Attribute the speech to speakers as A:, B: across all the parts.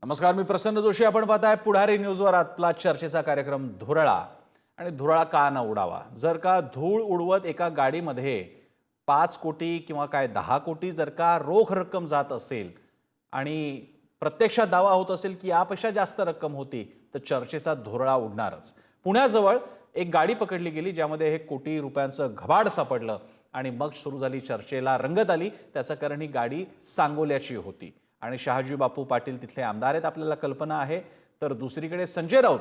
A: नमस्कार, मी प्रसन्न जोशी. आपण पाहताय पुढारी न्यूजवर आपला चर्चेचा कार्यक्रम धुरळा. आणि धुरळा का न उडावा? जर का धूळ उडवत एका गाडीमध्ये 5 कोटी किंवा काय 10 कोटी जर का रोख रक्कम जात असेल आणि प्रत्यक्षात दावा होत असेल की यापेक्षा जास्त रक्कम होती, तर चर्चेचा धुरळा उडणारच. पुण्याजवळ एक गाडी पकडली गेली ज्यामध्ये हे कोटी रुपयांचं घबाड सापडलं आणि मग सुरू झाली चर्चेला रंगत आली. त्याचं कारण ही गाडी सांगोल्याची होती आणि शहाजी बापू पाटील तिथले आमदार आहेत, आपल्याला कल्पना आहे. तर दुसरीकडे संजय राऊत,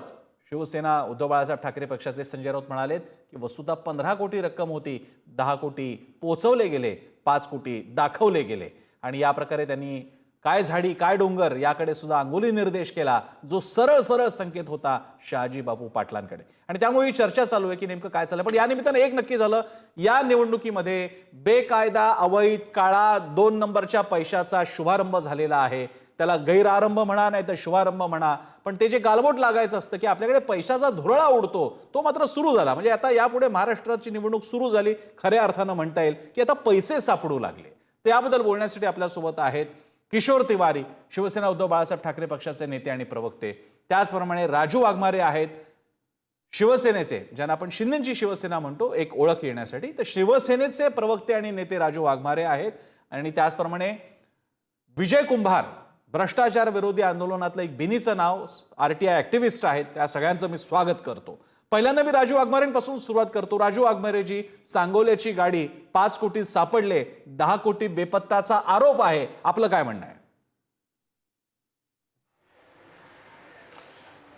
A: शिवसेना उद्धव बाळासाहेब ठाकरे पक्षाचे संजय राऊत म्हणालेत की वस्तुतः 15 कोटी रक्कम होती, 10 कोटी पोचवले गेले, 5 कोटी दाखवले गेले. आणि या प्रकारे त्यांनी काय झाडी काय डोंगर याकडे सुद्धा अंगुली निर्देश केला, जो सरळ सरळ संकेत होता शहाजी बापू पाटलांकडे. आणि त्यामुळे ही चर्चा चालू आहे की नेमकं काय चाललं. पण या निमित्तानं एक नक्की झालं, या निवडणुकीमध्ये बेकायदा अवैध काळा 2 नंबरच्या पैशाचा शुभारंभ झालेला आहे. त्याला गैरआरंभ म्हणा नाही तर शुभारंभ म्हणा, पण ते जे गालबोट लागायचं असतं की आपल्याकडे पैशाचा धुरळा उडतो, तो मात्र सुरू झाला. म्हणजे आता यापुढे महाराष्ट्राची निवडणूक सुरू झाली, खऱ्या अर्थानं म्हणता येईल की आता पैसे सापडू लागले. तर याबद्दल बोलण्यासाठी आपल्यासोबत आहेत किशोर तिवारी, शिवसेना उद्धव बाळासाहेब ठाकरे पक्षाचे नेते आणि प्रवक्ते. त्याचप्रमाणे राजू वाघमारे आहेत, शिवसेनेचे, ज्यांना आपण शिंदेची शिवसेना म्हणतो एक ओळख येण्यासाठी, तर शिवसेनेचे प्रवक्ते आणि नेते राजू वाघमारे आहेत. आणि त्याचप्रमाणे विजय कुंभार, भ्रष्टाचार विरोधी आंदोलनातलं एक बिनीचं नाव, आरटीआय ऍक्टिव्हिस्ट आहेत. त्या सगळ्यांचं मी स्वागत करतो. पहिल्यांदा मी राजू वाघमारेंपासून सुरुवात करतो. राजू वाघमारेजी, सांगोल्याची गाडी 5 कोटी सापडले, 10 कोटी बेपत्ताचा आरोप आहे, आपलं काय म्हणणं आहे?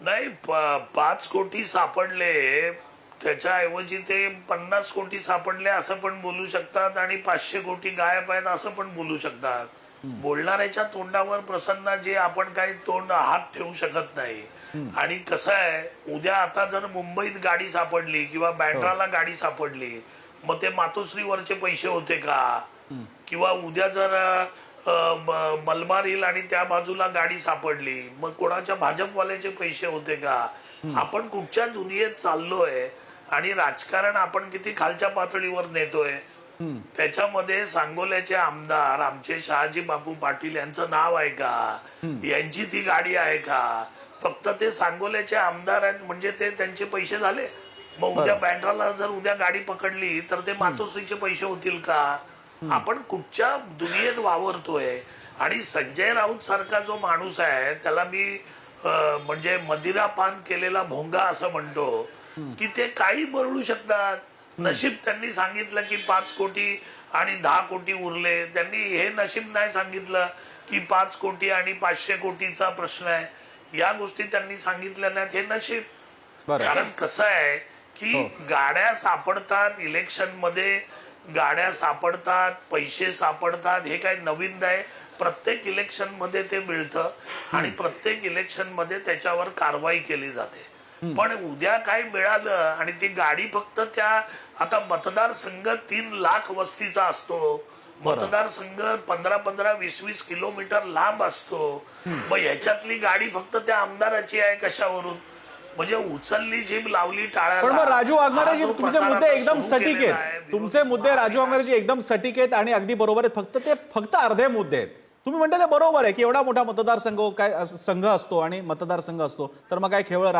B: नाही, 5 कोटी सापडले, त्याच्याऐवजी ते 50 कोटी सापडले असं पण बोलू शकतात आणि 500 कोटी गायब आहेत असं पण बोलू शकतात. बोलणाऱ्याच्या तोंडावर प्रसन्न, जे आपण काही तोंड हात ठेवू शकत नाही. आणि कसं आहे, उद्या आता जर मुंबईत गाडी सापडली किंवा बँड्राला गाडी सापडली, मग ते मातोश्रीवरचे पैसे होते का? किंवा उद्या जर मलबार हिल आणि त्या बाजूला गाडी सापडली, मग कोणाच्या भाजपवाल्याचे पैसे होते का? आपण कुठच्या दुनियेत चाललोय आणि राजकारण आपण किती खालच्या पातळीवर नेतोय. त्याच्यामध्ये सांगोल्याचे आमदार आमचे शहाजी बापू पाटील यांचं नाव आहे का? यांची ती गाडी आहे का? फक्त ते सांगोल्याचे आमदार आहेत म्हणजे ते त्यांचे पैसे झाले. मग उद्या बँड्राला जर उद्या गाडी पकडली तर ते मातोश्रीचे पैसे होतील का? आपण कुठच्या दुनियेत वावरतोय. आणि संजय राऊत सारखा जो माणूस आहे त्याला मी म्हणजे मदिरापान केलेला भोंगा असं म्हणतो की ते काही बरळू शकतात. नशीब त्यांनी सांगितलं की 5 कोटी आणि 10 कोटी उरले. त्यांनी हे नशीब नाही सांगितलं की 5 कोटी आणि 500 कोटीचा प्रश्न आहे. या गोष्टी त्यांनी सांगितल्या नाहीत, हे नशीब. कारण कसं आहे की गाड्या सापडतात, इलेक्शन मध्ये गाड्या सापडतात, पैसे सापडतात, हे काही नवीन नाही. प्रत्येक इलेक्शन मध्ये ते मिळतं आणि प्रत्येक इलेक्शन मध्ये त्याच्यावर कारवाई केली जाते. पण उद्या काय मिळालं आणि ती गाडी फक्त त्या, आता मतदारसंघ 3 लाख वस्तीचा असतो, मतदारसंघ 15-20 किलोमीटर लांब असतो. मग ह्याच्यातली गाडी फक्त त्या आमदाराची आहे कशावरून? म्हणजे उचलली जीभ लावली टाळ्याला.
A: पण मग राजू वाघमारेजी, तुमचे मुद्दे एकदम सटीक आहेत. तुमचे मुद्दे राजू वाघमारेजी एकदम सटीक आहेत आणि अगदी बरोबर आहेत. फक्त अर्धे मुद्दे आहेत. तुम्ही म्हणता ते बरोबर आहे की एवढा मोठा मतदारसंघ काय संघ असतो आणि मतदारसंघ असतो, तर मग काय केवळ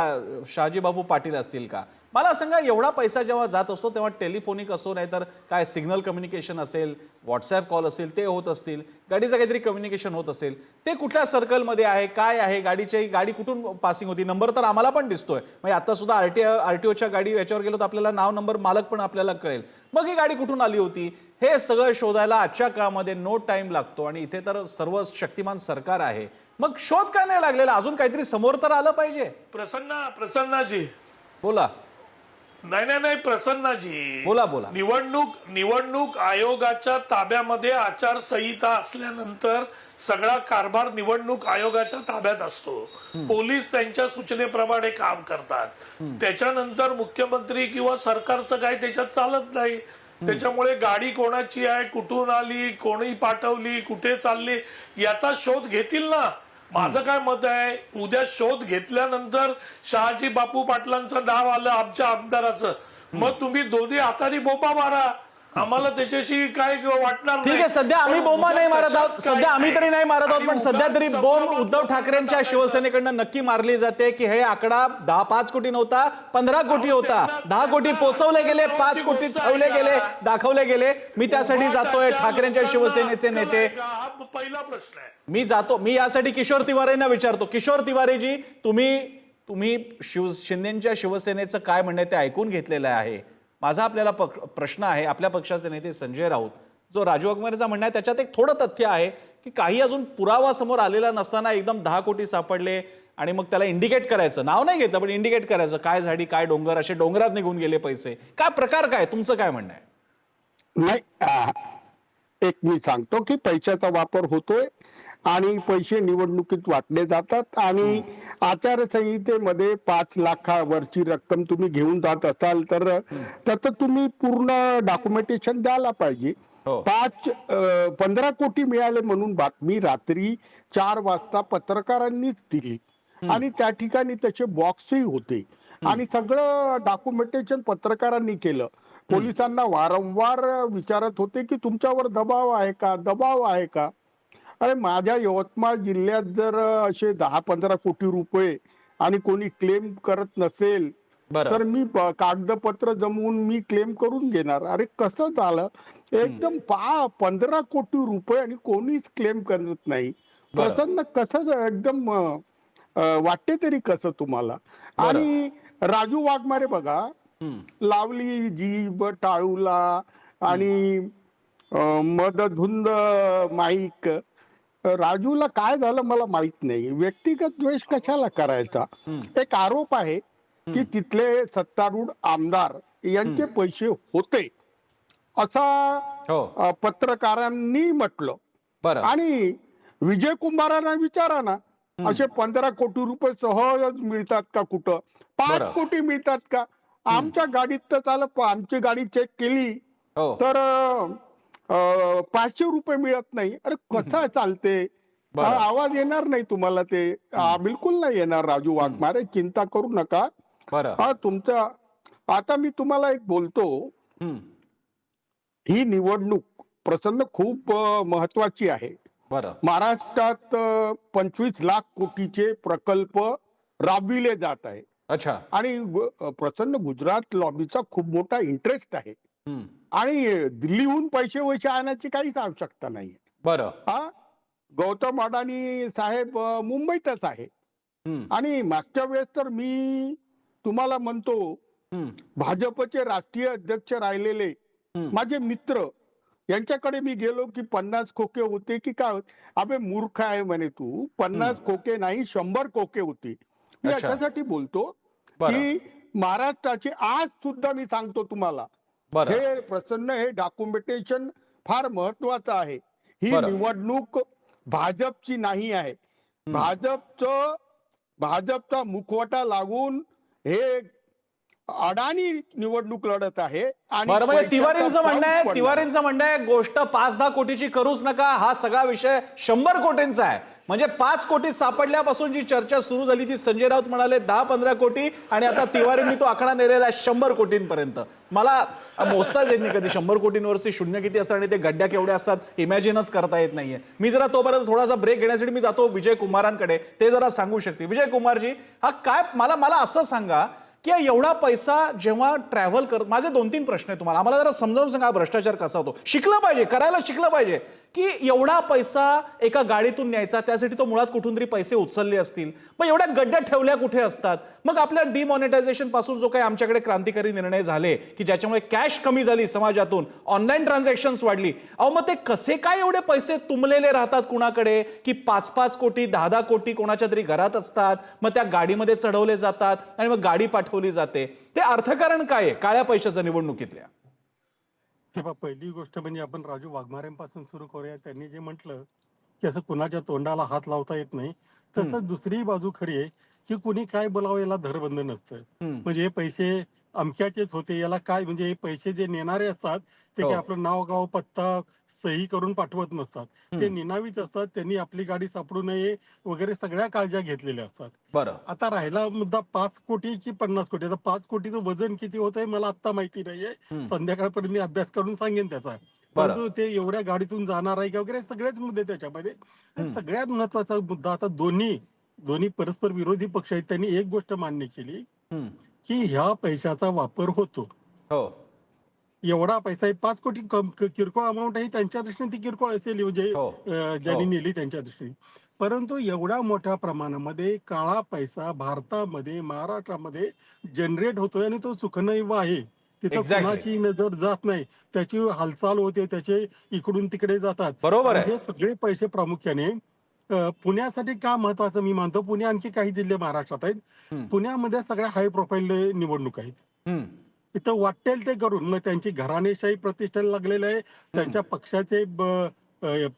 A: शहाजी बापू पाटील असतील का? मला सांगा, एवढा पैसा जेव्हा जात असतो तेव्हा टेलिफोनिक असो नाहीतर काय सिग्नल कम्युनिकेशन असेल, व्हॉट्सॲप कॉल असेल, ते होत असतील, गाडीचं काहीतरी कम्युनिकेशन होत असेल, ते कुठल्या सर्कलमध्ये आहे, काय आहे, गाडी कुठून पासिंग होती? नंबर तर आम्हाला पण दिसतोय. म्हणजे आता सुद्धा आरटीओच्या गाडी याच्यावर गेलो तर आपल्याला नाव, नंबर, मालक पण आपल्याला कळेल. मग ही गाडी कुठून आली होती हे सगळं शोधायला आजच्या काळामध्ये नो टाइम लागतो. आणि इथे तर सर्व शक्तिमान सरकार आहे, मग शोध काय नाही लागलेला? अजून काहीतरी समोर तर आलं पाहिजे.
B: प्रसन्नाजी
A: बोला.
B: नाही प्रसन्नाजी
A: बोला.
B: निवडणूक आयोगाच्या ताब्यामध्ये आचारसंहिता असल्यानंतर सगळा कारभार निवडणूक आयोगाच्या ताब्यात असतो. पोलीस त्यांच्या सूचनेप्रमाणे काम करतात. त्याच्यानंतर मुख्यमंत्री किंवा सरकारचं काही त्याच्यात चालत नाही. त्याच्यामुळे गाडी कोणाची आहे, कुठून आली, कोणी पाठवली, कुठे चालली, याचा शोध घेतील ना. माझं काय मत आहे, उद्या शोध घेतल्यानंतर शहाजी बापू पाटलांचं नाव आलं आमच्या आमदाराचं, मग तुम्ही दोन्ही हाताने बोपा मारा आम्हाला त्याच्याशी काय वाटणार
A: ठीक आहे, सध्या आम्ही बोंबा नाही मारत आहोत, सध्या आम्ही तरी नाही मारत आहोत, पण सध्या तरी बोंब उद्धव ठाकरेंच्या शिवसेनेकडनं नक्की मारली जाते की हे आकडा 5 कोटी नव्हता, 15 कोटी होता, 10 कोटी पोचवले गेले, 5 कोटी ठेवले गेले, दाखवले गेले. मी त्यासाठी जातोय, ठाकरेंच्या शिवसेनेचे नेते,
B: हा पहिला प्रश्न आहे.
A: मी जातो, मी यासाठी किशोर तिवारींना विचारतो. किशोर तिवारीजी, तुम्ही शिंदेच्या शिवसेनेचं काय म्हणणं आहे ते ऐकून घेतलेलं आहे. माझा आपल्याला प्रश्न आहे, आपल्या पक्षाचे नेते संजय राऊत, जो राजू वाघमारेचा म्हणणं आहे त्याच्यात एक थोडं तथ्य आहे की काही अजून पुरावा समोर आलेला नसताना एकदम 10 कोटी सापडले आणि मग त्याला इंडिकेट करायचं, नाव नाही घेतलं पण इंडिकेट करायचं, काय झाडी काय डोंगर, असे डोंगरात निघून गेले पैसे. काय प्रकार, काय तुमचं काय म्हणणं आहे?
C: नाही, एक मी सांगतो की पैशाचा वापर होतोय आणि पैसे निवडणुकीत वाटले जातात आणि आचारसंहितेमध्ये 5 लाखावरची रक्कम तुम्ही घेऊन जात असाल तर त्याचं तुम्ही पूर्ण डॉक्युमेंटेशन द्यायला पाहिजे. 15 कोटी मिळाले म्हणून बातमी रात्री 4 वाजता पत्रकारांनीच दिली आणि त्या ठिकाणी त्याचे बॉक्सही होते आणि सगळं डॉक्युमेंटेशन पत्रकारांनी केलं. पोलिसांना वारंवार विचारत होते की तुमच्यावर दबाव आहे का, दबाव आहे का. अरे माझ्या यवतमाळ जिल्ह्यात जर असे 10-15 कोटी रुपये आणि कोणी क्लेम करत नसेल तर मी कागदपत्र जमवून मी क्लेम करून घेणार. अरे कसं झालं, एकदम 15 कोटी रुपये आणि कोणीच क्लेम करत नाही. प्रसन्न कसं एकदम वाटते तरी कसं तुम्हाला. आणि राजू वाघमारे बघा, लावली जीभ टाळूला आणि मदधुंद माईक. राजूला काय झालं मला माहित नाही, व्यक्तिगत द्वेष कशाला करायचा. एक आरोप आहे की तिथले सत्तारूढ आमदार यांचे पैसे होते असा पत्रकारांनी म्हटलं. आणि विजय कुमारांना विचारा ना, असे 15 कोटी रुपये सहज मिळतात का कुठं, 5 कोटी मिळतात का. आमच्या गाडीत तर चालत, आमची गाडी चेक केली तर 500 रुपये मिळत नाही. अरे कसं चालते, आवाज येणार नाही तुम्हाला ते, बिलकुल नाही येणार. राजू वाघमारे चिंता करू नका. तुमचा आता मी तुम्हाला एक बोलतो, ही निवडणूक प्रसन्न खूप महत्वाची आहे. महाराष्ट्रात 25 लाख कोटीचे प्रकल्प राबविले जात आहे.
A: अच्छा.
C: आणि प्रसन्न गुजरात लॉबीचा खूप मोठा इंटरेस्ट आहे आणि दिल्लीहून पैसे आणण्याची काहीच आवश्यकता नाही. गौतम अडाणी साहेब मुंबईतच आहे. आणि मागच्या वेळेस तर मी तुम्हाला म्हणतो, भाजपचे राष्ट्रीय अध्यक्ष राहिलेले माझे मित्र यांच्याकडे मी गेलो की 50 खोके होते की काय. अबे मूर्ख आहे म्हणे तू, 50 खोके नाही 100 खोके होते. मी याच्यासाठी बोलतो की महाराष्ट्राचे आज सुद्धा मी सांगतो तुम्हाला, हे प्रसन्न, हे डॉक्युमेंटेशन फार महत्वाचं आहे. ही निवडणूक भाजपची नाही आहे. भाजपचा मुखवटा लागून हे अडाणी निवडणूक लढत आहे. आणि
A: तिवारींचं म्हणणं आहे गोष्ट 5-10 कोटीची करूच नका, हा सगळा विषय 100 कोटींचा आहे. म्हणजे 5 कोटी सापडल्यापासून जी चर्चा सुरू झाली ती संजय राऊत म्हणाले 10-15 कोटी आणि आता तिवारींनी तो आकडा नेलेला आहे 100 कोटींपर्यंत. मला मोजताच येत नाही कधी 100 कोटींवरची शून्य किती असतात आणि ते गड्ड्या केवढ्या असतात इमॅजिनच करता येत नाहीये. मी जरा तोपर्यंत थोडासा ब्रेक घेण्यासाठी मी जातो विजय कुमारांकडे, ते जरा सांगू शकते. विजय कुमारजी, हा काय, मला असं सांगा की एवढा पैसा जेव्हा ट्रॅव्हल करत, माझे 2-3 प्रश्न आहेत तुम्हाला, आम्हाला जरा समजावून सांगा भ्रष्टाचार कसा होतो. शिकलं पाहिजे, करायला शिकलं पाहिजे की एवढा पैसा एका गाडीतून न्यायचा, त्यासाठी तो मुळात कुठून तरी पैसे उचलले असतील, मग एवढ्या गड्ड्या ठेवल्या कुठे असतात. मग आपल्या डिमॉनिटायझेशन पासून जो काही आमच्याकडे क्रांतिकारी निर्णय झाले की ज्याच्यामुळे कॅश कमी झाली समाजातून, ऑनलाईन ट्रान्झॅक्शन्स वाढली, मग ते कसे काय एवढे पैसे तुंबलेले राहतात कुणाकडे की 5-5 कोटी 10-10 कोटी कोणाच्या तरी घरात असतात, मग त्या गाडीमध्ये चढवले जातात आणि मग गाडी पाठवली जाते. ते अर्थकारण काय आहे काळ्या पैशाच्या निवडणुकीतल्या?
D: पहिली गोष्ट म्हणजे आपण राजू वाघमारेंपासून सुरू करूया. त्यांनी जे म्हटलं की असं कुणाच्या तोंडाला हात लावता येत नाही, तसंच दुसरी बाजू खरी आहे की कुणी काय बोलावं याला धरबंद नसतं. म्हणजे हे पैसे अमक्याचेच होते, याला काय, म्हणजे हे पैसे जे नेणारे असतात ते काय आपलं नाव गाव पत्ता सही करून पाठवत नसतात. ते निनावीच असतात. त्यांनी आपली गाडी सापडू नये वगैरे सगळ्या काळज्या घेतलेल्या असतात.
A: बरं.
D: आता राहिला मुद्दा 5 कोटी की 50 कोटी. आता 5 कोटीचं वजन किती होत आहे मला आता माहिती नाहीये. संध्याकाळपर्यंत मी अभ्यास करून सांगेन त्याचा.
A: बरं.
D: परंतु ते एवढ्या गाडीतून जाणार आहे का वगैरे सगळेच मुद्दे त्याच्यामध्ये. आणि सगळ्यात महत्वाचा मुद्दा आता दोन्ही परस्पर विरोधी पक्ष आहेत. त्यांनी एक गोष्ट मान्य केली
A: हं.
D: की ह्या पैशाचा वापर होतो.
A: हो.
D: एवढा पैसा आहे 5 कोटी किरकोळ अमाऊंट आहे त्यांच्या दृष्टीने ती किरकोळ असेल म्हणजे
A: हो.
D: ज्यांनी
A: हो.
D: नेली त्यांच्या दृष्टीने. परंतु एवढ्या मोठ्या प्रमाणामध्ये काळा पैसा भारतामध्ये महाराष्ट्रामध्ये जनरेट होतोय आणि तो सुखनैव आहे. तिथं
A: Exactly.
D: कुणाची नजर जात नाही. त्याची हालचाल होते त्याचे इकडून तिकडे जातात.
A: बरोबर
D: आणि
A: आहे.
D: हे सगळे पैसे प्रामुख्याने पुण्यासाठी का महत्वाचं मी मानतो. पुणे आणखी काही जिल्हे महाराष्ट्रात आहेत.
A: हं.
D: पुण्यामध्ये सगळ्या हाय प्रोफाईल निवडणूक आहेत.
A: हं.
D: इथं वाटेल ते करून मग त्यांची घराणेशाही प्रतिष्ठेला लागलेलं आहे. त्यांच्या पक्षाचे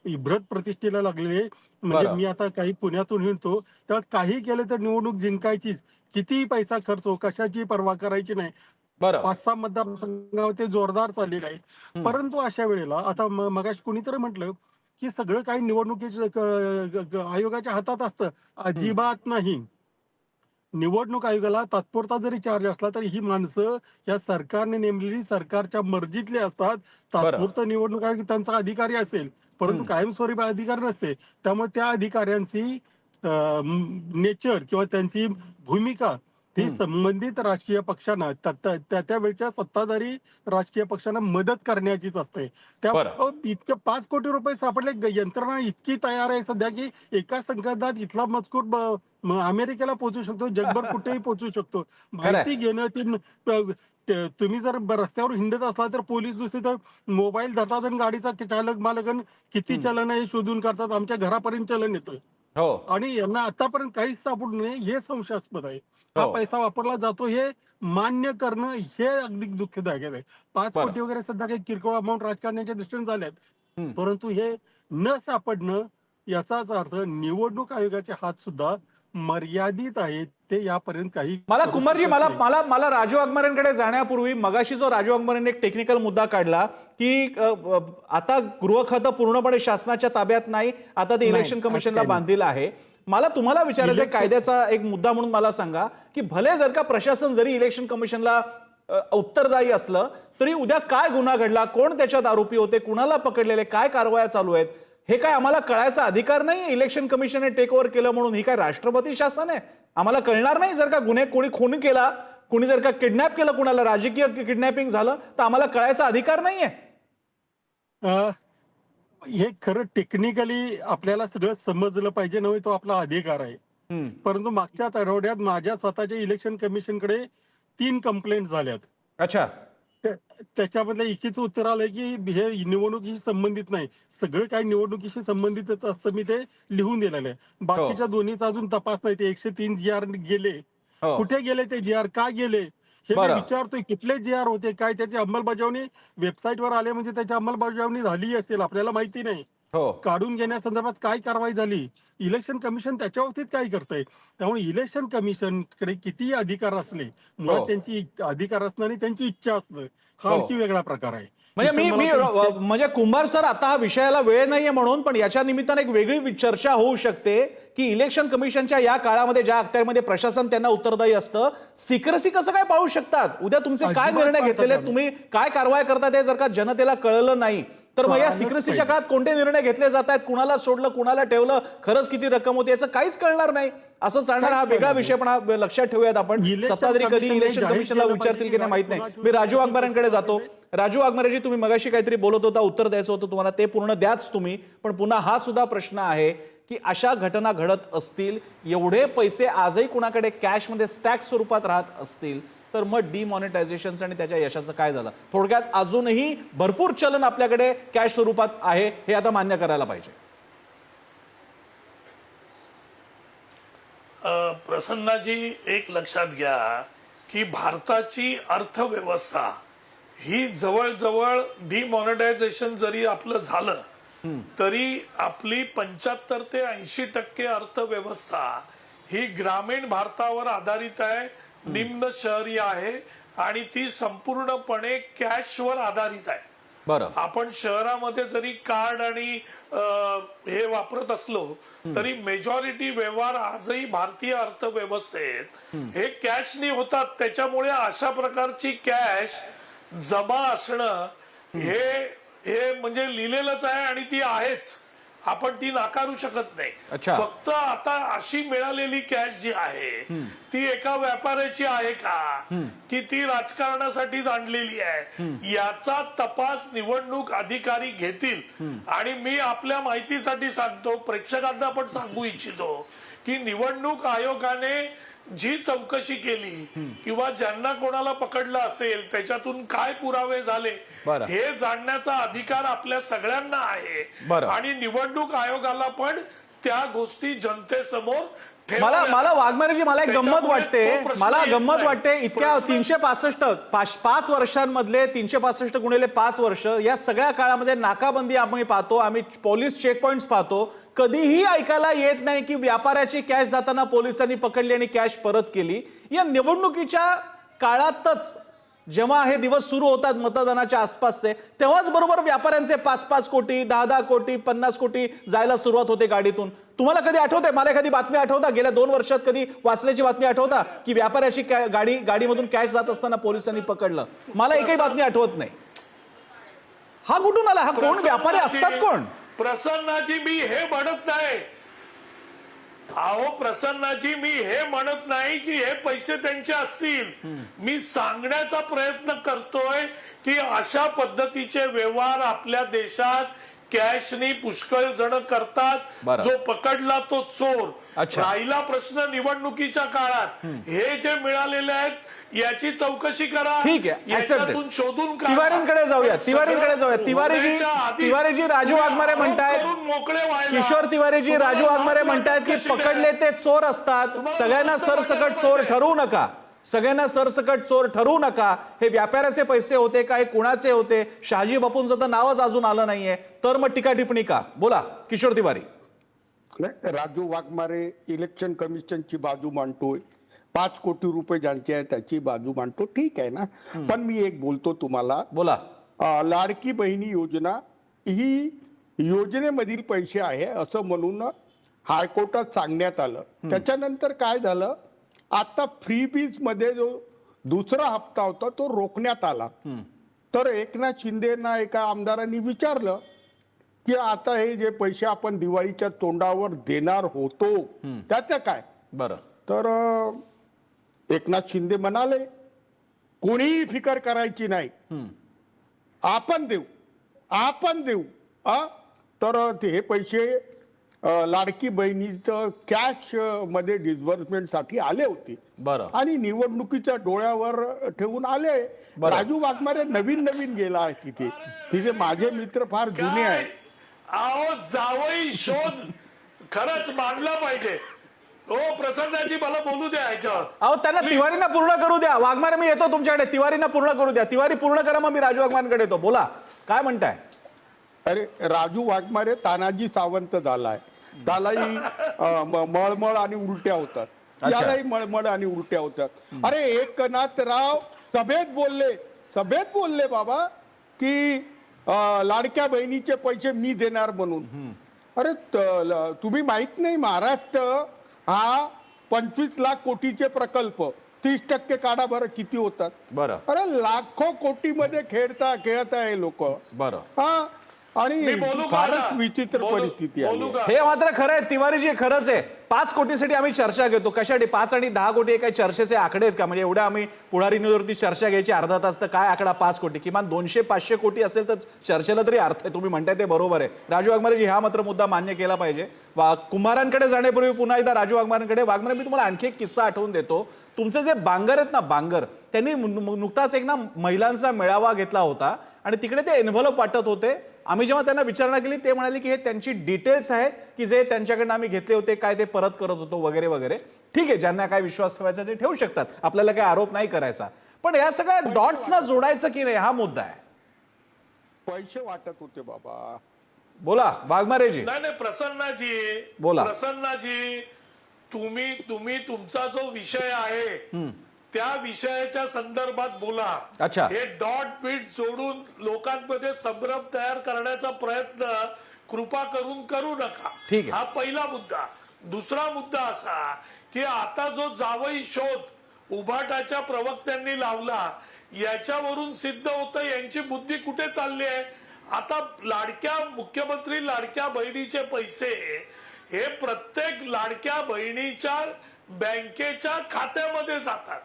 D: इब्रत प्रतिष्ठेला लागलेले आहे. म्हणजे
A: बरं.
D: मी आता काही पुण्यातून हिंडतो तर काही केलं तर निवडणूक जिंकायचीच. कितीही पैसा खर्च हो कशाची पर्वा करायची नाही.
A: बरं.
D: 5-6 मतदारसंघावर ते जोरदार चाललेलं आहे.
A: हं.
D: परंतु अशा वेळेला आता मगाशी कुणीतरी म्हटलं की सगळं काही निवडणुकीच्या आयोगाच्या हातात असतं. अजिबात नाही. निवडणूक आयोगाला तात्पुरता जरी चार्ज असला तरी ही माणसं या सरकारने नेमलेली सरकारच्या मर्जीतली असतात. तात्पुरतं निवडणूक आयोग त्यांचा अधिकारी असेल परंतु कायमस्वरूपी अधिकारी नसते. त्यामुळे त्या अधिकाऱ्यांची नेचर किंवा त्यांची भूमिका ही संबंधित राजकीय पक्षांना त्या त्या वेळच्या सत्ताधारी राजकीय पक्षांना मदत करण्याचीच असते. त्या इतके 5 कोटी रुपये सापडले यंत्रणा इतकी तयार आहे सध्या की एका संकटात इथला मजकूर अमेरिकेला पोहोचू शकतो जगभर कुठेही पोहोचू शकतो. माहिती घेणं तुम्ही जर रस्त्यावर हिंडत असला तर पोलीस नुसते तर मोबाईल धरतात आणि गाडीचा चालक मालक किती चलन आहे हे शोधून काढतात. आमच्या घरापर्यंत चलन येतोय.
A: हो.
D: आणि यांना आतापर्यंत काहीच सापडू नये हे संशयास्पद आहे. हा पैसा वापरला जातो हे मान्य करणं हे अगदी दुःखदायक आहे. 5 कोटी वगैरे सध्या काही किरकोळ अमाऊंट राजकारण्याच्या दृष्टीने झाल्यात. परंतु हे न सापडणं याचाच अर्थ निवडणूक आयोगाचे हात सुद्धा मर्यादित आहेत. ते यापर्यंत काही
A: मला कुमारजी मला राजू वाघमारेंकडे जाण्यापूर्वी मगाशी जो राजू वाघमारेंनी एक टेक्निकल मुद्दा काढला की आता गृह खातं पूर्णपणे शासनाच्या ताब्यात नाही. आता ते इलेक्शन कमिशनला बांधलेलं आहे. मला तुम्हाला विचारायचं कायद्याचा एक मुद्दा म्हणून मला सांगा की भले जर का प्रशासन जरी इलेक्शन कमिशनला उत्तरदायी असलं तरी उद्या काय गुन्हा घडला, कोण त्याच्यात आरोपी होते, कुणाला पकडलेले, काय कारवाया चालू आहेत हे काय आम्हाला कळायचा अधिकार नाही. इलेक्शन कमिशनने टेक ओव्हर केलं म्हणून ही काय राष्ट्रपती शासन आहे? आम्हाला कळणार नाही जर का कोणी खून केला, कोणी जर का किडनॅप केलं, कुणाला राजकीय किडनॅपिंग झालं तर आम्हाला कळायचा अधिकार नाहीये?
D: हे खरं टेक्निकली आपल्याला सगळं समजलं पाहिजे नव्हे तो आपला अधिकार आहे. परंतु मागच्या आठवड्यात माझ्या स्वतःच्या इलेक्शन कमिशनकडे 3 कंप्लेंट झाल्यात.
A: अच्छा.
D: त्याच्यामधलं एकीच उत्तर आलंय की हे निवडणुकीशी संबंधित नाही. सगळं काही निवडणुकीशी संबंधितच असतं मी ते लिहून दिलेलं आहे. बाकीच्या दोन्हीचा अजून तपास नाही. ते 103 GR गेले. कुठे गेले ते GR, का गेले हे मी विचारतोय. कुठले GR होते, काय त्याची अंमलबजावणी वेबसाईटवर आले म्हणजे त्याची अंमलबजावणी झाली असेल आपल्याला माहिती नाही. काढून घेण्यासंदर्भात काय कारवाई झाली, इलेक्शन कमिशन त्याच्या बाबतीत काय करतंय. त्यामुळे इलेक्शन कमिशनकडे कितीही अधिकार असले मुळात त्यांची अधिकार असणं आणि त्यांची इच्छा असणं हा आणखी वेगळा प्रकार आहे.
A: म्हणजे कुंभार सर आता हा विषयाला वेळ नाहीये म्हणून, पण याच्या निमित्ताने एक वेगळी चर्चा होऊ शकते की इलेक्शन कमिशनच्या या काळामध्ये ज्या अखत्यारमध्ये प्रशासन त्यांना उत्तरदायी असतं, सिक्रेसी कसं काय पाळू शकतात? उद्या तुमचे काय निर्णय घेतलेले, तुम्ही काय कारवाई करतात हे जर का जनतेला कळलं नाही तर मग या सिक्रेसीच्या काळात कोणते निर्णय घेतले जात आहेत, कुणाला सोडलं, कुणाला ठेवलं, खरंच किती रक्कम होती याचं काहीच कळणार नाही. असं सांगणार हा वेगळा विषय, पण हा लक्षात ठेवूयात आपण. सत्ताधारी कधी इलेक्शन कमिशनला विचारतील की नाही माहित नाही. मी राजू वाघमारेंकडे जातो. राजू वाघमारेजी, तुम्ही मगाशी काहीतरी बोलत होता, उत्तर द्यायचं होतं तुम्हाला, ते पूर्ण द्याच तुम्ही. पण पुन्हा हा सुद्धा प्रश्न आहे की अशा घटना घडत असतील, एवढे पैसे आजही कुणाकडे कॅशमध्ये स्टॅक स्वरूपात राहत असतील तर मग डिमॉनिटायझेशन आणि त्याच्या यशाचं काय झालं? थोडक्यात अजूनही भरपूर चलन आपल्याकडे कॅश स्वरूपात आहे हे आता मान्य करायला पाहिजे.
B: प्रसन्नाजी, एक लक्षात घ्या की भारताची अर्थव्यवस्था ही जवळजवळ डिमॉनिटायझेशन जरी आपलं झालं तरी आपली 75 ते 80% अर्थव्यवस्था ही ग्रामीण भारतावर आधारित आहे, निम्न शहरी आहे आणि ती संपूर्णपणे कॅशवर आधारित आहे.
A: बरं.
B: आपण शहरामध्ये जरी कार्ड आणि हे वापरत असलो तरी मेजॉरिटी व्यवहार आजही भारतीय अर्थव्यवस्थेत हे कॅशनी होतात. त्याच्यामुळे अशा प्रकारची कॅश जमा असणं हे म्हणजे लिहिलेलंच आहे आणि ती आहेच, आपण ती नाकारू शकत नाही.
A: अच्छा.
B: फक्त आता अशी मिळालेली कॅश जी आहे ती एका व्यापाऱ्याची आहे का की ती राजकारणासाठीच आणलेली आहे, याचा तपास निवडणूक अधिकारी घेतील. आणि मी आपल्या माहितीसाठी सांगतो, प्रेक्षकांना पण सांगू इच्छितो की निवडणूक आयोगाने जी चौकशी केली किंवा ज्यांना कोणाला पकडलं असेल त्याच्यातून काय पुरावे झाले
A: बरं.
B: हे जाणण्याचा अधिकार आपल्या सगळ्यांना आहे.
A: बरं.
B: आणि निवडणूक आयोगाला पण त्या गोष्टी जनतेसमोर
A: मला वाघमारेजी मला एक गंमत
B: त्याच्यामुळे
A: वाटते,
B: तो प्रश्न
A: मला
B: येत
A: गंमत
B: नाही.
A: वाटते. इतक्या
B: प्रश्न-
A: 365 5 वर्षांमधले 365 गुणिले 5 वर्ष या सगळ्या काळामध्ये नाकाबंदी आम्ही पाहतो, आम्ही पोलीस चेक पॉइंट्स पाहतो. कधीही ऐकायला येत नाही की व्यापाऱ्याची कॅश जाताना पोलिसांनी पकडली आणि कॅश परत केली. या निवडणुकीच्या काळातच जेव्हा हे दिवस सुरू होतात मतदानाच्या आसपासचे, तेव्हाच बरोबर व्यापाऱ्यांचे 5-5 कोटी 10-10 कोटी 50 कोटी जायला सुरुवात होते गाडीतून. तुम्हाला कधी आठवतंय, मला एखादी बातमी आठवता गेल्या 2 वर्षात कधी वाचल्याची बातमी आठवता की व्यापाऱ्याची गाडीमधून कॅश जात असताना पोलिसांनी पकडलं? मला एकही बातमी आठवत नाही. हा कुठून आला? हा कोण व्यापारी असतात? कोण?
B: प्रसन्नाजी मी हे म्हणत नाही, अहो प्रसन्नाजी मी हे म्हणत नाही की हे पैसे त्यांचे असतील. मी सांगण्याचा प्रयत्न करतोय की अशा पद्धतीचे व्यवहार आपल्या देशात कॅशनी पुष्कळ जण करतात.
A: बरं.
B: जो पकडला तो चोर.
A: अच्छा.
B: राहिला प्रश्न निवडणुकीच्या काळात हे जे मिळालेले आहेत याची चौकशी करा.
A: ठीक आहे,
B: याच्यातून शोधून काढा.
A: तिवारींकडे जाऊया.
B: पण सगळं
A: तिवारीजी राजू वाघमारे म्हणतायत,
B: करून मोकळे व्हायला.
A: किशोर तिवारीजी राजू वाघमारे म्हणतायत की पकडले ते चोर असतात. सगळ्यांना सरसकट चोर ठरवू नका, सगळ्यांना सरसकट चोर ठरवू नका. हे व्यापाऱ्याचे पैसे होते का, हे कुणाचे होते? शहाजी बापूंचं तर नावच अजून आलं नाहीये, तर मग टीका टिप्पणी का? बोला किशोर तिवारी.
C: नाही, राजू वाघमारे इलेक्शन कमिशनची बाजू मांडतोय, 5 कोटी रुपये ज्यांचे आहे त्याची बाजू मांडतो, ठीक आहे ना. पण मी एक बोलतो तुम्हाला,
A: बोला.
C: लाडकी बहिणी योजना ही योजनेमधील पैसे आहे असं म्हणून हायकोर्टात सांगण्यात आलं. त्याच्यानंतर काय झालं, आता फ्रीबीज मध्ये जो दुसरा हप्ता होता तो रोखण्यात आला. तर एकनाथ शिंदेना एका आमदारांनी विचारलं की आता हे जे पैसे आपण दिवाळीच्या तोंडावर देणार होतो त्याचं काय?
A: बरं.
C: तर एकनाथ शिंदे म्हणाले कोणीही फिकर करायची नाही, आपण देऊ. तर हे पैसे लाडकी बहिणीचं कॅश मध्ये डिस्बर्समेंट साठी आले होते.
A: बरं.
C: आणि निवडणुकीच्या डोळ्यावर ठेवून आले.
A: बरं.
C: राजू वाघमारे नवीन गेला आहे तिथे माझे मित्र फार जुने आहेत.
B: अहो जावई शोध खरंच मांडला पाहिजे. हो प्रसन्नाजी मला बोलू द्या ह्याच्यावर.
A: अहो त्यांना तिवारींना पूर्ण करू द्या. वाघमारे मी येतो तुमच्याकडे, तिवारींना पूर्ण करू द्या. तिवारी पूर्ण करा, मग मी राजू वाघमारेंकडे येतो. बोला काय म्हणताय?
C: अरे राजू वाघमारे तानाजी सावंत झालाय, त्यालाही मळमळ आणि उलट्या होतात,
A: अच्छा.
C: यालाही मळमळ आणि उलट्या होतात. अरे एकनाथराव सभेत बोलले बाबा की लाडक्या बहिणीचे पैसे मी देणार म्हणून. अरे तुम्ही माहित नाही, महाराष्ट्र हा 25 लाख कोटीचे प्रकल्प, 30% काढा बरं किती होतात?
A: बरं.
C: अरे लाखो कोटीमध्ये खेळता हे लोक.
A: बरं.
C: हा, आणि
B: मी बोलू का
C: फारच
B: आता?
C: विचित्र परिस्थिती
B: बोलू
C: आहे.
B: का?
A: हे मात्र खरं आहे तिवारीजी, खरंच आहे. 5 कोटीसाठी आम्ही चर्चा घेतो. कशासाठी? 5 आणि 10 कोटी हे काही चर्चेचे आकडे आहेत का? म्हणजे एवढ्या आम्ही पुढारी न्यूजवरती चर्चा घ्यायची अर्धा तास, तर काय आकडा 5 कोटी? किमान 200-500 कोटी असेल तर चर्चेला तरी अर्थ आहे. तुम्ही म्हणताय ते बरोबर आहे. राजू वाघमारेजी हा मात्र मुद्दा मान्य केला पाहिजे. कुंभारांकडे जाण्यापूर्वी पुन्हा एकदा राजू वाघमारेंकडे. वाघमारे, मी तुम्हाला आणखी एक किस्सा आठवून देतो. तुमचे जे बांगर आहेत ना, बांगर, त्यांनी नुकताच एक ना महिलांचा मेळावा घेतला होता आणि तिकडे ते एन्व्हलप वाटत होते. आम्ही जेव्हा त्यांना विचारणा केली ते म्हणाले की हे त्यांची डिटेल्स आहेत की जे त्यांच्याकडनं आम्ही घेतले होते, काय ते परत करत होतो वगैरे वगैरे. ठीक आहे, ज्यांना काय विश्वास ठेवायचा ते ठेवू शकतात, आपल्याला काय आरोप नाही करायचा. पण या सगळ्या डॉट्सना जोडायचं की नाही हा मुद्दा आहे.
C: पैसे वाटत होते बाबा.
A: बोला वाघमारेजी.
B: नाही
A: बोला.
B: प्रसन्नाजी, तुम्ही तुमचा जो विषय आहे त्या विषयाच्या संदर्भात बोला.
A: अच्छा.
B: हे डॉट बीट जोडून लोकांमध्ये संभ्रम तयार करण्याचा प्रयत्न कृपा करून करू नका.
A: ठीक आहे.
B: हा पहिला मुद्दा. दुसरा मुद्दा असा की आता जो जावई शोध उभाटाच्या प्रवक्त्यांनी लावला याच्यावरून सिद्ध होतं यांची बुद्धी कुठे चालली आहे. आता मुख्यमंत्री लाडक्या बहिणीचे पैसे हे प्रत्येक लाडक्या बहिणीच्या बँकेच्या खात्यामध्ये जातात.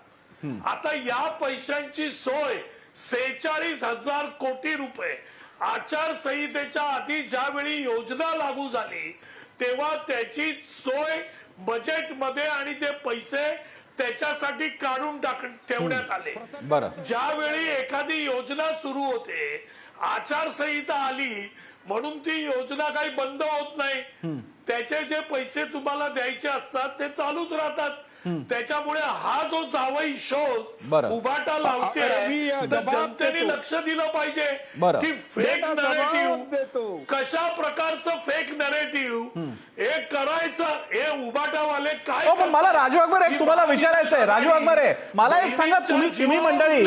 B: आता या पैशांची सोय 46,000 कोटी रुपये आचारसंहितेच्या आधी ज्यावेळी योजना लागू झाली तेव्हा त्याची सोय बजेटमध्ये आणि ते पैसे त्याच्यासाठी काढून ठेवण्यात आले.
A: बरं.
B: ज्यावेळी एखादी योजना सुरू होते आचारसंहिता आली म्हणून ती योजना काही बंद होत नाही. त्याचे जे पैसे तुम्हाला द्यायचे असतात ते चालूच राहतात. त्याच्यामुळे हा जो जावई शोध
A: बरं.
B: उभाटा लावते
C: मी
B: तर
C: जबाब
B: जनतेने
C: देतो.
B: लक्ष दिलं पाहिजे
A: बरं.
B: की फेक
C: जबाब देतो.
B: नरेटिव्ह कशा प्रकारचं फेक नरेटिव्ह हे करायचं हे उभाटावाले काय
A: हो, पण मला राजू वाघमारे तुम्हाला विचारायचं आहे. राजू वाघमारे मला एक सांगा, तुम्ही मंडळी,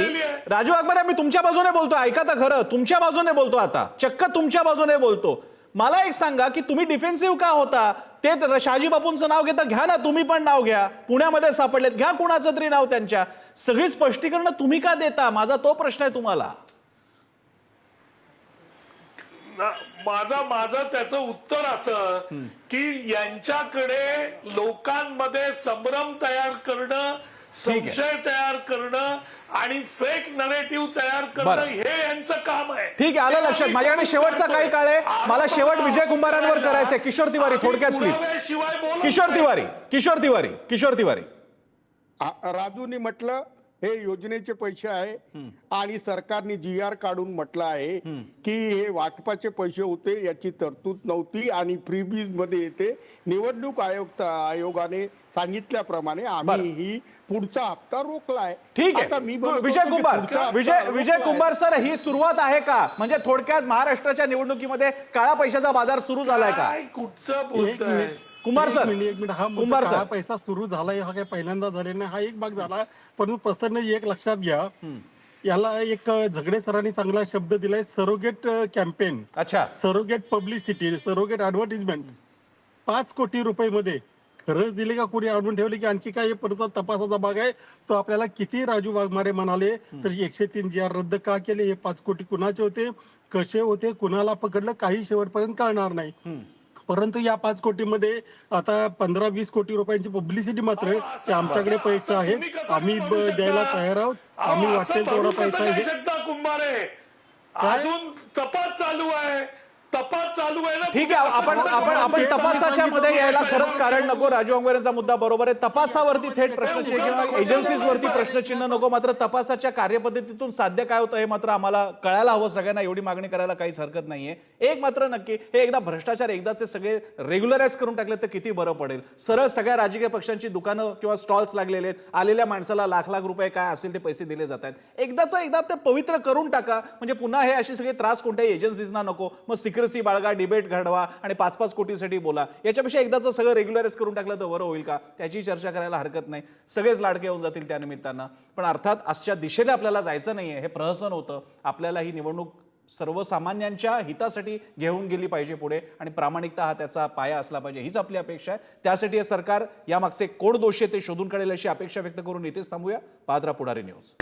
A: राजू वाघमारे मी तुमच्या बाजूने बोलतो, ऐका तर खरं, तुमच्या बाजूने बोलतो, आता चक्क तुमच्या बाजूने बोलतो. मला एक सांगा की तुम्ही डिफेन्सिव्ह का होता. ते शहाजी बापूंचं नाव घेता, घ्या ना तुम्ही पण नाव घ्या. पुण्यामध्ये सापडलेत, घ्या कुणाचं तरी नाव. त्यांच्या सगळी स्पष्टीकरण तुम्ही का देता, माझा तो प्रश्न आहे तुम्हाला.
B: माझं त्याचं उत्तर असं की यांच्याकडे लोकांमध्ये संभ्रम तयार करणं, संशय तयार करणं आणि फेक नरेटिव्ह तयार करणं हे यांचं काम आहे.
A: ठीक आहे, आलं लक्षात. माझ्याकडे शेवटचा काही काळ आहे, मला शेवट विजय कुंभारांवर करायचंय. किशोर तिवारी थोडक्यात प्लीज. किशोर तिवारी.
C: राजूनी म्हटलं हे योजनेचे पैसे आहे आणि सरकारने GR काढून म्हटलं आहे की हे वाटपाचे पैसे होते याची तरतूद नव्हती आणि फ्रीबीज मध्ये येते. निवडणूक आयोगाने सांगितल्याप्रमाणे आम्ही ही पुढचा हप्ता रोखलाय.
A: ठीक
C: आता
A: आहे.
C: मी बोलतो
A: विजय
C: की
A: कुंभार,
C: पुढचा हप्ता
A: विजय
C: रोखलाय.
A: कुंभार सर, ही सुरुवात आहे का? म्हणजे थोडक्यात महाराष्ट्राच्या निवडणुकीमध्ये काळा पैशाचा बाजार सुरू झालाय का?
B: काय कुठचं बोलतोय
A: कुंभार सर,
D: एक मिनिट हा
A: कुंभार सर.
D: काळा पैसा सुरू झालाय हा काही पहिल्यांदा झालेला नाही. हा एक भाग झाला. पण प्रसन्न एक लक्षात घ्या, याला एक झगडे सरांनी चांगला शब्द दिलाय, सरोगेट कॅम्पेन,
A: अच्छा,
D: सरोगेट पब्लिसिटी, सरोगेट ऍडव्हर्टिजमेंट. 5 कोटी रुपये मध्ये खरंच दिले का कोणी आणून ठेवले की आणखी काय परत तपासाचा भाग आहे. तो आपल्याला किती राजू वाघमारे म्हणाले तर 103 GR रद्द का केले, हे 5 कोटी कुणाचे होते, कसे होते, कुणाला पकडलं, काही शेवटपर्यंत कळणार नाही. परंतु या 5 कोटीमध्ये आता 15-20 कोटी रुपयांची पब्लिसिटी मात्र ते आमच्याकडे पैसे आहेत, आम्ही द्यायला तयार आहोत, आम्ही वाटेल तेवढा पैसा आहे.
B: कुंभारे अजून तपास चालू आहे ना.
A: ठीक आहे. आपण तपासाच्या मध्ये यायला खरंच कारण नको. राजू वाघमारेंचा मुद्दा बरोबर आहे. तपासावरती थेट प्रश्नचिन्ह किंवा एजन्सीजवरती प्रश्नचिन्ह नको. मात्र तपासाच्या कार्यपद्धतीतून साध्य काय होतं हे मात्र आम्हाला कळायला हवं. सगळ्यांना एवढी मागणी करायला काहीच हरकत नाहीये. एक मात्र नक्की, हे एकदा भ्रष्टाचार एकदाचे सगळे रेग्युलराइज करून टाकले तर किती बरं पडेल. सरळ सगळ्या राजकीय पक्षांची दुकानं किंवा स्टॉल्स लागलेले आहेत, आलेल्या माणसाला लाख लाख रुपये काय असेल ते पैसे दिले जात आहेत. एकदा ते पवित्र करून टाका. म्हणजे पुन्हा हे असे सगळे त्रास कोणत्याही एजन्सीजना नको. मग सिक्रेसी बाळगा, डिबेट घडवा आणि 5-5 कोटीसाठी बोला. याच्यापेक्षा एकदाच सगळं रेग्युलराइज करून टाकलं तर बरं होईल का? त्याची चर्चा करायला हरकत नाही. सगळेच लाडके होऊन जातील त्या निमित्तानं. पण अर्थात अशा दिशेने आपल्याला जायचं नाहीये. हे प्रहसन होतं. आपल्याला ही निवडणूक सर्वसामान्यांच्या हितासाठी घेऊन गेली पाहिजे पुढे आणि प्रामाणिकता हा त्याचा पाया असला पाहिजे, हीच आपली अपेक्षा आहे. त्यासाठी हे सरकार यामागचे कोण दोषी ते शोधून काढेल अशी अपेक्षा व्यक्त करून इथेच थांबूया. पाहत राहा पुढारी न्यूज.